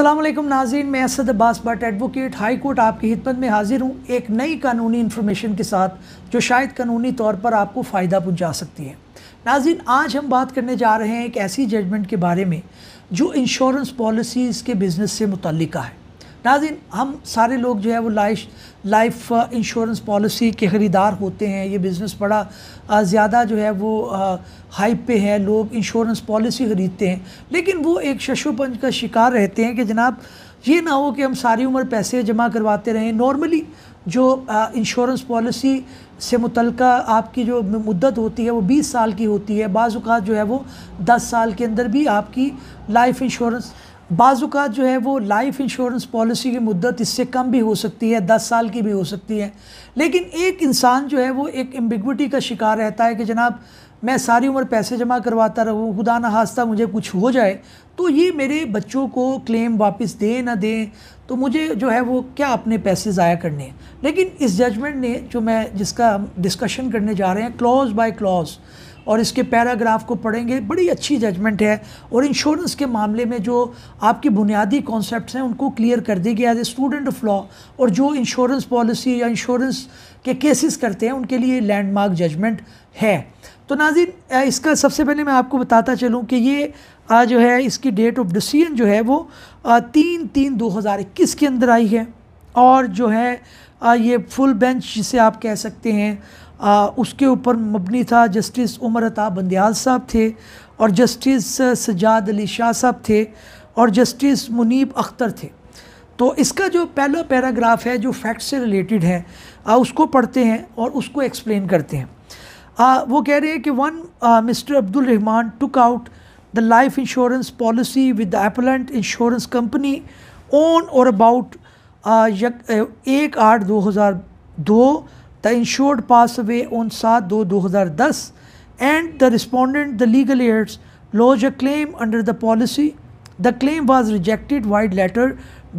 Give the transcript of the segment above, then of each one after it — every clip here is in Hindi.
अस्सलाम वालेकुम नाज़रीन, मैं Asad Abbas Bhatt advocate high court आपकी खिदमत में हाजिर हूँ एक नई कानूनी इन्फॉर्मेशन के साथ जो शायद कानूनी तौर पर आपको फ़ायदा पहुँचा सकती है। नाज़रीन, आज हम बात करने जा रहे हैं एक ऐसी जजमेंट के बारे में जो इंश्योरेंस पॉलिसीज़ के बिज़नेस से मुतल्लिका है। नाज़रीन, हम सारे लोग जो है वो लाइफ इंश्योरेंस पॉलिसी के ख़रीदार होते हैं। ये बिज़नेस बड़ा ज़्यादा जो है वो हाइप पे है, लोग इंश्योरेंस पॉलिसी ख़रीदते हैं, लेकिन वो एक शशोपंज का शिकार रहते हैं कि जनाब ये ना हो कि हम सारी उम्र पैसे जमा करवाते रहें। नॉर्मली जो इंश्योरेंस पॉलिसी से मुतल्लिका आपकी जो मुद्दत होती है वो 20 साल की होती है। बाज़ औक़ात जो है वो 10 साल के अंदर भी आपकी लाइफ इंश्योरेंस, बाज़ औक़ात जो है वो लाइफ इंश्योरेंस पॉलिसी की मुद्दत इससे कम भी हो सकती है, 10 साल की भी हो सकती है। लेकिन एक इंसान जो है वो एक एम्बिग्विटी का शिकार रहता है कि जनाब मैं सारी उम्र पैसे जमा करवाता रहूँ, खुदा न खास्ता मुझे कुछ हो जाए तो ये मेरे बच्चों को क्लेम वापस दें ना दें, तो मुझे जो है वो क्या अपने पैसे ज़ाया करने हैं। लेकिन इस जजमेंट ने जो मैं जिसका हम डिस्कशन करने जा रहे हैं क्लॉज बाय क्लॉज और इसके पैराग्राफ को पढ़ेंगे, बड़ी अच्छी जजमेंट है और इंश्योरेंस के मामले में जो आपकी बुनियादी कॉन्सेप्ट्स हैं उनको क्लियर कर देगी as a student of law. और जो इंश्योरेंस पॉलिसी या इंश्योरेंस के केसेस करते हैं उनके लिए लैंडमार्क जजमेंट है। तो नाज़रीन, इसका सबसे पहले मैं आपको बताता चलूँ कि ये जो है इसकी डेट ऑफ डिसीजन जो है वो 3/3/2021 के अंदर आई है और जो है ये फुल बेंच जिसे आप कह सकते हैं उसके ऊपर मबनी था। जस्टिस उमर अता बंदियाल साहब थे और जस्टिस सजाद अली शाह साहब थे और जस्टिस मुनीब अख्तर थे। तो इसका जो पहला पैराग्राफ है जो फैक्ट से रिलेटेड है उसको पढ़ते हैं और उसको एक्सप्लेन करते हैं। वो कह रहे हैं कि mister Abdul Rahman took out the life insurance policy with the appellant insurance company on और about 1/8/2002. The insured passed away on 7/2/2010 and the respondent, the legal heirs, lodged a claim under the policy. The claim was rejected via letter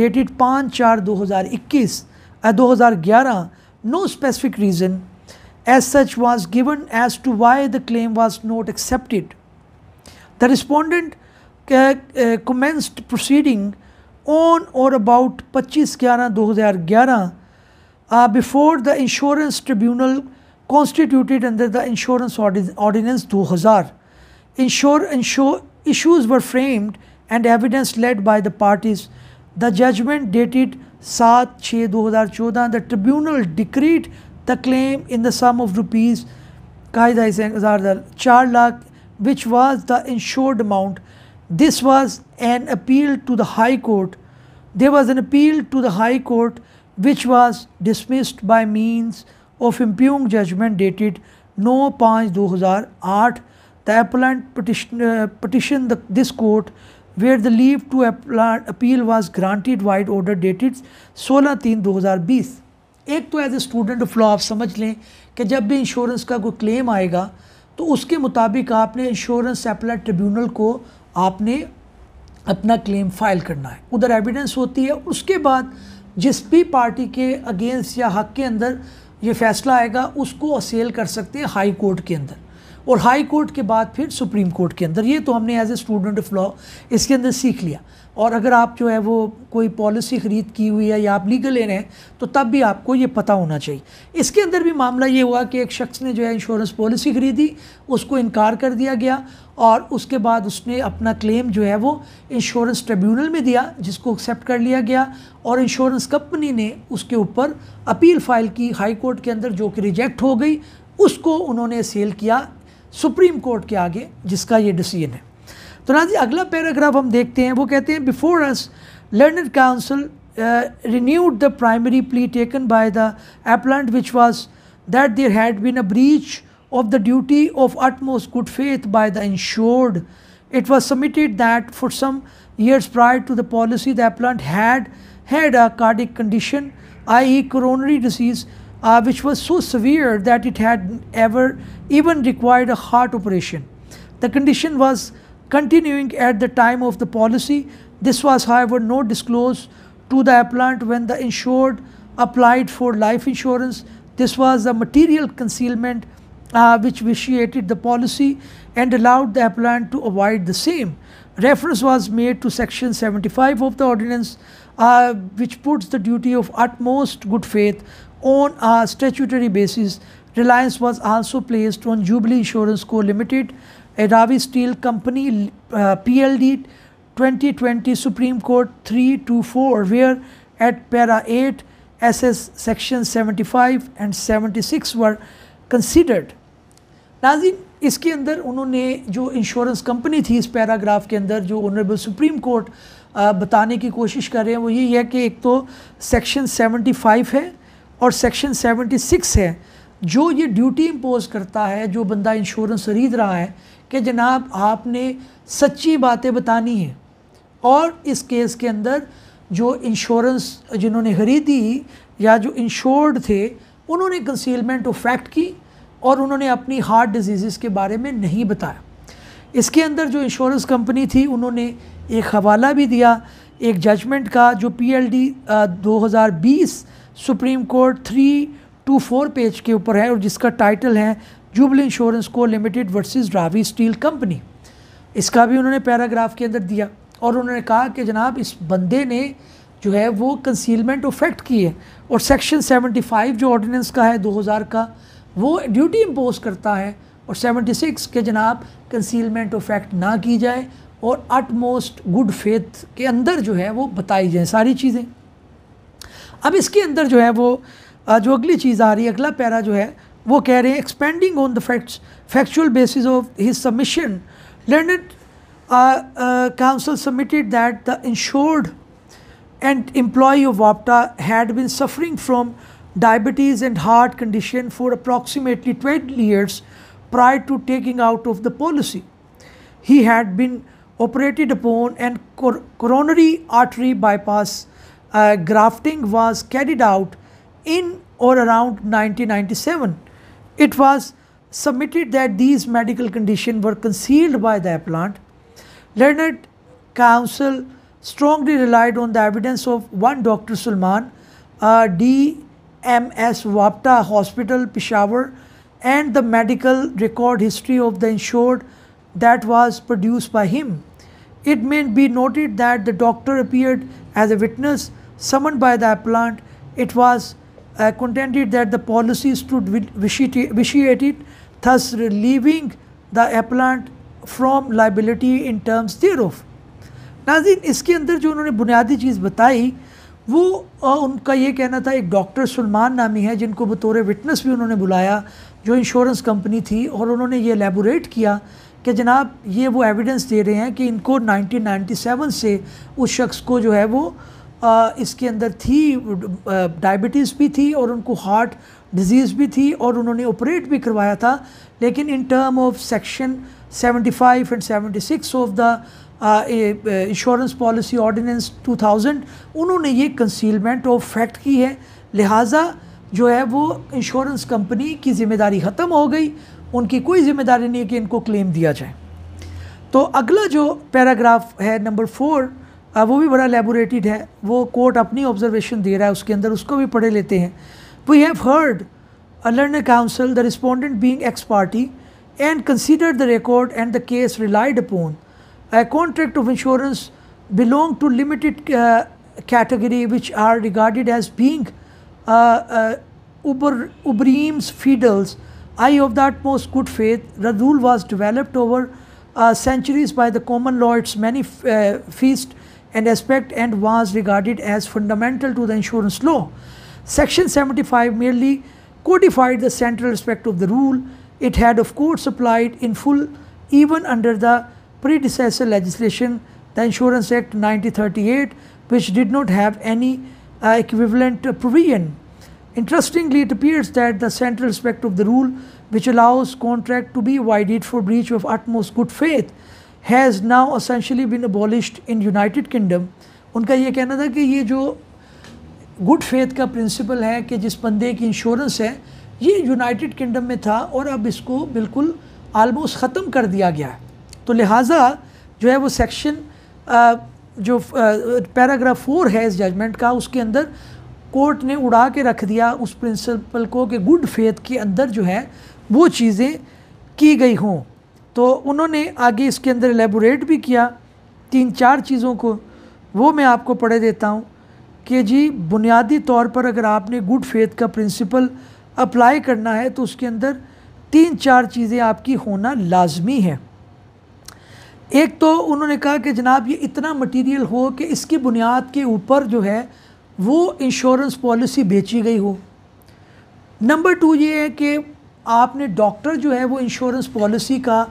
dated 5/4/2011. No specific reason as such was given as to why the claim was not accepted. The respondent commenced proceeding on or about 25/11/2011 before the insurance tribunal constituted under the insurance ordinance 2000. Issues were framed and evidence led by the parties. The judgment dated 7/6/2014. The tribunal decreed the claim in the sum of rupees 4 lakh, which was the insured amount. This was an appeal to the High Court. There was an appeal to the High Court which was dismissed by means of impugned judgment dated 9/5/2008. The appellant petitioned this court where the leave to appeal was granted via order dated 16/3/2020. एक तो as a student of law आप समझ लें कि जब भी इंश्योरेंस का कोई क्लेम आएगा तो उसके मुताबिक आपने इंश्योरेंस अपीलेट ट्रिब्यूनल को आपने अपना क्लेम फाइल करना है, उधर एविडेंस होती है। उसके बाद जिस भी पार्टी के अगेंस्ट या हक के अंदर ये फ़ैसला आएगा उसको असेल कर सकते हैं हाई कोर्ट के अंदर और हाई कोर्ट के बाद फिर सुप्रीम कोर्ट के अंदर। ये तो हमने as a student of law इसके अंदर सीख लिया। और अगर आप जो है वो कोई पॉलिसी ख़रीद की हुई है या आप लीगल ले रहे हैं तो तब भी आपको ये पता होना चाहिए। इसके अंदर भी मामला ये हुआ कि एक शख्स ने जो है इंश्योरेंस पॉलिसी ख़रीदी, उसको इनकार कर दिया गया और उसके बाद उसने अपना क्लेम जो है वो इंश्योरेंस ट्रिब्यूनल में दिया जिसको एक्सेप्ट कर लिया गया और इंश्योरेंस कंपनी ने उसके ऊपर अपील फ़ाइल की हाई कोर्ट के अंदर जो कि रिजेक्ट हो गई। उसको उन्होंने सेल किया सुप्रीम कोर्ट के आगे जिसका ये डिसीजन है। तो नाज़ी अगला पैराग्राफ हम देखते हैं। वो कहते हैं before us learned council renewed the primary plea taken by the appellant, which was that there had been a breach of the duty of utmost good faith by the insured. It was submitted that for some years prior to the policy the appellant had a cardiac condition, i.e. coronary disease, which was so severe that it had even required a heart operation. The condition was continuing at the time of the policy. This was however not disclosed to the appellant when the insured applied for life insurance. This was a material concealment which vitiated the policy and allowed the appellant to avoid the same. Reference was made to section 75 of the ordinance, which puts the duty of utmost good faith on a statutory basis. Reliance was also placed on Jubilee Insurance Co Limited, a Ravi Steel Company, PLD 2020 Supreme Court 324, where at para 8 SS section 75 and 76 were considered. नाज़रीन, इसके अंदर उन्होंने जो इंश्योरेंस कंपनी थी, इस पैराग्राफ के अंदर जो ऑनरेबल सुप्रीम कोर्ट बताने की कोशिश कर रहे हैं वो यही है कि एक तो सेक्शन 75 है और सेक्शन 76 है जो ये ड्यूटी इम्पोज करता है जो बंदा इंश्योरेंस खरीद रहा है कि जनाब आपने सच्ची बातें बतानी है। और इस केस के अंदर जो इंश्योरेंस जिन्होंने ख़रीदी या जो इंश्योर्ड थे उन्होंने कंसीलमेंट ऑफ फैक्ट की और उन्होंने अपनी हार्ट डिजीज़ के बारे में नहीं बताया। इसके अंदर जो इंश्योरेंस कंपनी थी उन्होंने एक हवाला भी दिया एक जजमेंट का जो PLD 2020 सुप्रीम कोर्ट 324 पेज के ऊपर है और जिसका टाइटल है जुबली इंश्योरेंस को limited versus Ravi steel company. इसका भी उन्होंने पैराग्राफ के अंदर दिया और उन्होंने कहा कि जनाब इस बंदे ने जो है वो कंसीलमेंट ऑफ फैक्ट की है और सेक्शन 75 जो ऑर्डिनेंस का है 2000 का वो ड्यूटी इम्पोज करता है और 76 के जनाब कंसीलमेंट ऑफ फैक्ट ना की जाए और अटमोस्ट गुड फेथ के अंदर जो है वो बताई जाए सारी चीज़ें। अब इसके अंदर जो है वो जो अगली चीज़ आ रही है, अगला पैरा जो है वो कह रहे हैं expanding on the factual basis of his submission learned counsel submitted that the insured and employee of WAPTA had been suffering from diabetes and heart condition for approximately 12 years prior to taking out of the policy. He had been operated upon and coronary artery bypass grafting was carried out in or around 1997. It was submitted that these medical conditions were concealed by the appellant. Learned counsel strongly relied on the evidence of one Dr. Sulman, DMS Wapta Hospital, Peshawar, and the medical record history of the insured that was produced by him. It may be noted that the doctor appeared as a witness summoned by the appellant. It was contended that the policy stood vitiated, thus relieving the appellant from liability in terms thereof. नाज़रीन, इसके अंदर जो उन्होंने बुनियादी चीज़ बताई वो उनका ये कहना था एक डॉक्टर सुलमान नामी है जिनको बतौर विटनेस भी उन्होंने बुलाया जो इंश्योरेंस कंपनी थी और उन्होंने ये एलेबोरेट किया कि जनाब ये वो एविडेंस दे रहे हैं कि इनको 1997 से उस शख्स को जो है वो इसके अंदर थी डायबिटीज़ भी थी और उनको हार्ट डिजीज़ भी थी और उन्होंने ऑपरेट भी करवाया था, लेकिन in term of section 75 and 76 of the insurance policy ordinance 2000 उन्होंने ये कंसीलमेंट ऑफ फैक्ट की है। लिहाजा जो है वो इंश्योरेंस कंपनी की ज़िम्मेदारी ख़त्म हो गई, उनकी कोई ज़िम्मेदारी नहीं है कि इनको क्लेम दिया जाए। तो अगला जो पैराग्राफ है नंबर 4 वो भी बड़ा एलेबोरेटेड है, वो कोर्ट अपनी ऑब्जर्वेशन दे रहा है उसके अंदर, उसको भी पढ़े लेते हैं। We have heard a learned counsel, the respondent being ex party, and considered the record and the case relied upon. A contract of insurance belong to limited category which are regarded as being ubrims fidels, I of the utmost good faith. The rule was developed over centuries by the common law, its manifest and aspect, and was regarded as fundamental to the insurance law. Section 75 merely codified the central aspect of the rule. It had of course applied in full even under the predecessor legislation, the Insurance Act 1938, which did not have any equivalent provision. Interestingly, it appears that the central aspect of the rule, which allows contract to be voided for breach of utmost good faith, has now essentially been abolished in United Kingdom. उनका ये कहना था कि ये जो गुड फेथ का प्रिंसिपल है कि जिस बंदे की इंश्योरेंस है ये यूनाइटेड किंगडम में था और अब इसको बिल्कुल आलमोस्ट ख़त्म कर दिया गया है। तो लिहाजा जो है वो सेक्शन जो पैराग्राफ 4 है इस जजमेंट का, उसके अंदर कोर्ट ने उड़ा के रख दिया उस प्रिंसिपल को कि गुड फेथ के अंदर जो है वो चीज़ें की गई हों। तो उन्होंने आगे इसके अंदर एलेबोरेट भी किया 3-4 चीज़ों को, वो मैं आपको पढ़े देता हूँ कि जी बुनियादी तौर पर अगर आपने गुड फेथ का प्रिंसिपल अप्लाई करना है तो उसके अंदर 3-4 चीज़ें आपकी होना लाजमी है। एक तो उन्होंने कहा कि जनाब ये इतना मटेरियल हो कि इसकी बुनियाद के ऊपर जो है वो इंश्योरेंस पॉलिसी बेची गई हो। नंबर 2 ये है कि आपने डॉक्टर जो है वो इंश्योरेंस पॉलिसी का,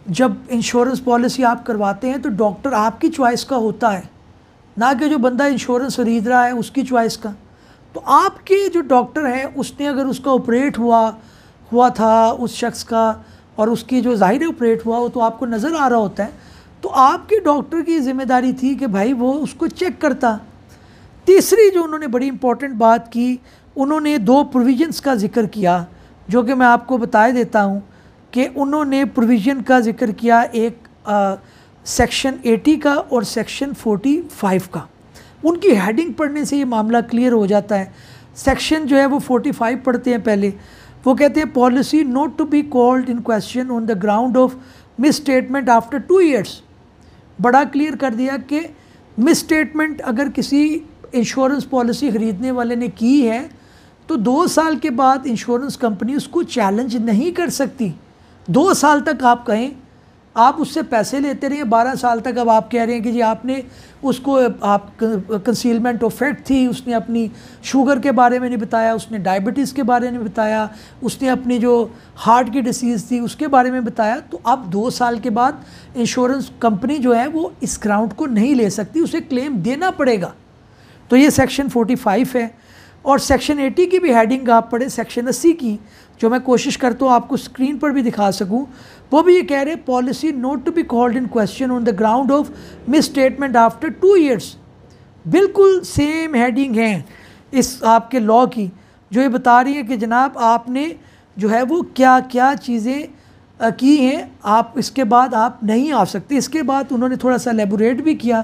जब इंश्योरेंस पॉलिसी आप करवाते हैं तो डॉक्टर आपकी चॉइस का होता है, ना कि जो बंदा इंश्योरेंस खरीद रहा है उसकी चॉइस का। तो आपके जो डॉक्टर हैं उसने अगर उसका ऑपरेट हुआ था उस शख्स का, और उसकी जो ज़ाहिर ऑपरेट हुआ वो तो आपको नज़र आ रहा होता है, तो आपके डॉक्टर की ज़िम्मेदारी थी कि भाई वो उसको चेक करता। तीसरी जो उन्होंने बड़ी इंपॉर्टेंट बात की, उन्होंने 2 प्रोविजंस का ज़िक्र किया जो कि मैं आपको बता देता हूँ कि उन्होंने प्रोविज़न का ज़िक्र किया, एक सेक्शन 80 का और सेक्शन 45 का। उनकी हेडिंग पढ़ने से ये मामला क्लियर हो जाता है। सेक्शन जो है वो 45 पढ़ते हैं पहले। वो कहते हैं policy not to be called in question on the ground of misstatement after 2 years. बड़ा क्लियर कर दिया कि मिस स्टेटमेंट अगर किसी इंश्योरेंस पॉलिसी ख़रीदने वाले ने की है तो 2 साल के बाद इंश्योरेंस कंपनी उसको चैलेंज नहीं कर सकती। 2 साल तक आप कहें, आप उससे पैसे लेते रहे, 12 साल तक अब आप कह रहे हैं कि जी आपने उसको, आप कंसीलमेंट ऑफ फैक्ट थी, उसने अपनी शुगर के बारे में नहीं बताया, उसने डायबिटीज़ के बारे में बताया, उसने अपनी जो हार्ट की डिसीज़ थी उसके बारे में बताया, तो अब 2 साल के बाद इंश्योरेंस कंपनी जो है वो इस ग्राउंड को नहीं ले सकती, उसे क्लेम देना पड़ेगा। तो ये सेक्शन 45 है। और सेक्शन 80 की भी हेडिंग आप पढ़े, सेक्शन 80 की, जो मैं कोशिश करता हूँ आपको स्क्रीन पर भी दिखा सकूँ, वो भी ये कह रहे हैं policy not to be called in question on the ground of misstatement after 2 years. बिल्कुल सेम हेडिंग है इस आपके लॉ की, जो ये बता रही है कि जनाब आपने जो है वो क्या क्या चीज़ें की हैं, आप इसके बाद आप नहीं आ सकते। इसके बाद उन्होंने थोड़ा सा एलेबोरेट भी किया।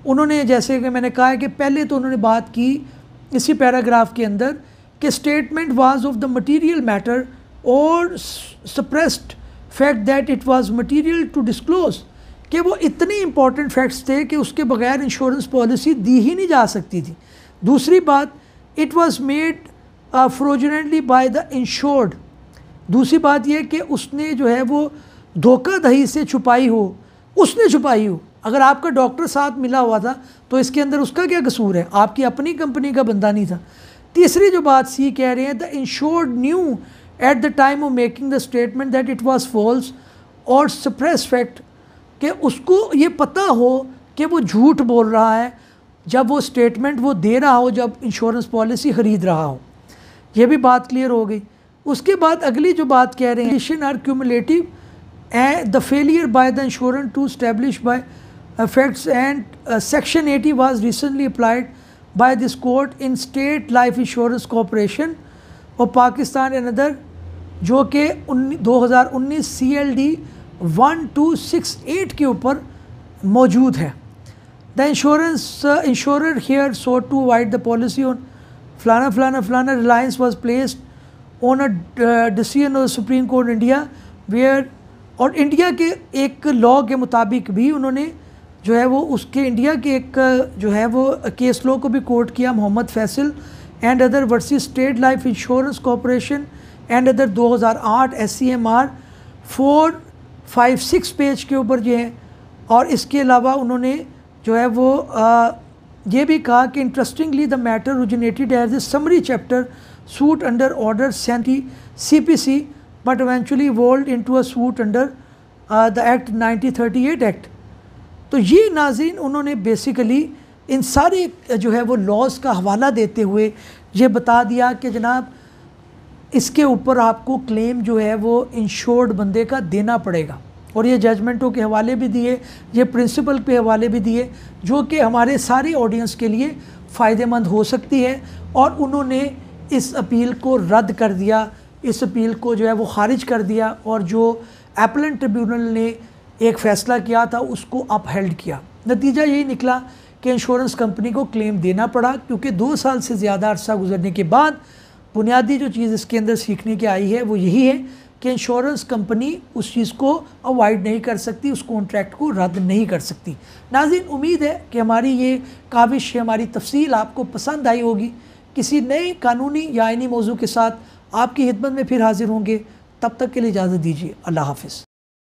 उन्होंने, जैसे कि मैंने कहा है कि पहले तो उन्होंने बात की इसी पैराग्राफ के अंदर कि statement was of the material matter और suppressed fact that it was material to disclose, कि वो इतने इंपॉर्टेंट फैक्ट्स थे कि उसके बगैर इंश्योरेंस पॉलिसी दी ही नहीं जा सकती थी। दूसरी बात, it was made fraudulently by the insured. दूसरी बात यह कि उसने जो है वो धोखाधड़ी से छुपाई हो, उसने छुपाई हो। अगर आपका डॉक्टर साथ मिला हुआ था तो इसके अंदर उसका क्या कसूर है, आपकी अपनी कंपनी का बंदा नहीं था। तीसरी जो बात सी कह रहे हैं, the insured knew at the time of making the statement that it was false और सप्रेस फैक्ट, कि उसको ये पता हो कि वो झूठ बोल रहा है जब वो स्टेटमेंट वो दे रहा हो, जब इंश्योरेंस पॉलिसी ख़रीद रहा हो। ये भी बात क्लियर हो गई। उसके बाद अगली जो बात कह रहे हैं, are cumulative and the failure by the insurance to establish by facts and section 80 was recently applied by this court in state life insurance corporation और पाकिस्तान एंड अदर, जो कि 2019 CLD 1268 के ऊपर मौजूद है। The insurer here sought to avoid the policy on फलाना reliance was placed on a decision of supreme court India where, और इंडिया के एक लॉ के मुताबिक भी उन्होंने जो है वो उसके इंडिया के एक जो है वो केस लॉ को भी कोर्ट किया, Mohammad Faisal and other versus state life insurance corporation and other 2008 SCMR 456 page के ऊपर जो है। और इसके अलावा उन्होंने जो है वो ये भी कहा कि interestingly the matter originated as a summary chapter suit under order 70 CPC but eventually evolved into a suit under the act 1938 act. तो ये नाज़रीन उन्होंने बेसिकली इन सारे जो है वो लॉज का हवाला देते हुए ये बता दिया कि जनाब इसके ऊपर आपको क्लेम जो है वो इंश्योर्ड बंदे का देना पड़ेगा। और ये जजमेंटों के हवाले भी दिए, ये प्रिंसिपल के हवाले भी दिए, जो कि हमारे सारे ऑडियंस के लिए फ़ायदेमंद हो सकती है। और उन्होंने इस अपील को रद्द कर दिया, इस अपील को जो है वो खारिज कर दिया, और जो एपेलेंट ट्रिब्यूनल ने एक फ़ैसला किया था उसको अपहेल्ड किया। नतीजा यही निकला कि इंश्योरेंस कंपनी को क्लेम देना पड़ा, क्योंकि 2 साल से ज़्यादा अरसा गुजरने के बाद बुनियादी जो चीज़ इसके अंदर सीखने की आई है वो यही है कि इंश्योरेंस कंपनी उस चीज़ को अवॉइड नहीं कर सकती, उस कॉन्ट्रैक्ट को रद्द नहीं कर सकती। नाज़रीन, उम्मीद है कि हमारी ये काविश, हमारी तफसील आपको पसंद आई होगी। किसी नए कानूनी या आइनी मौजू के साथ आपकी खिदमत में फिर हाजिर होंगे। तब तक के लिए इजाज़त दीजिए। अल्लाह हाफ़िज़।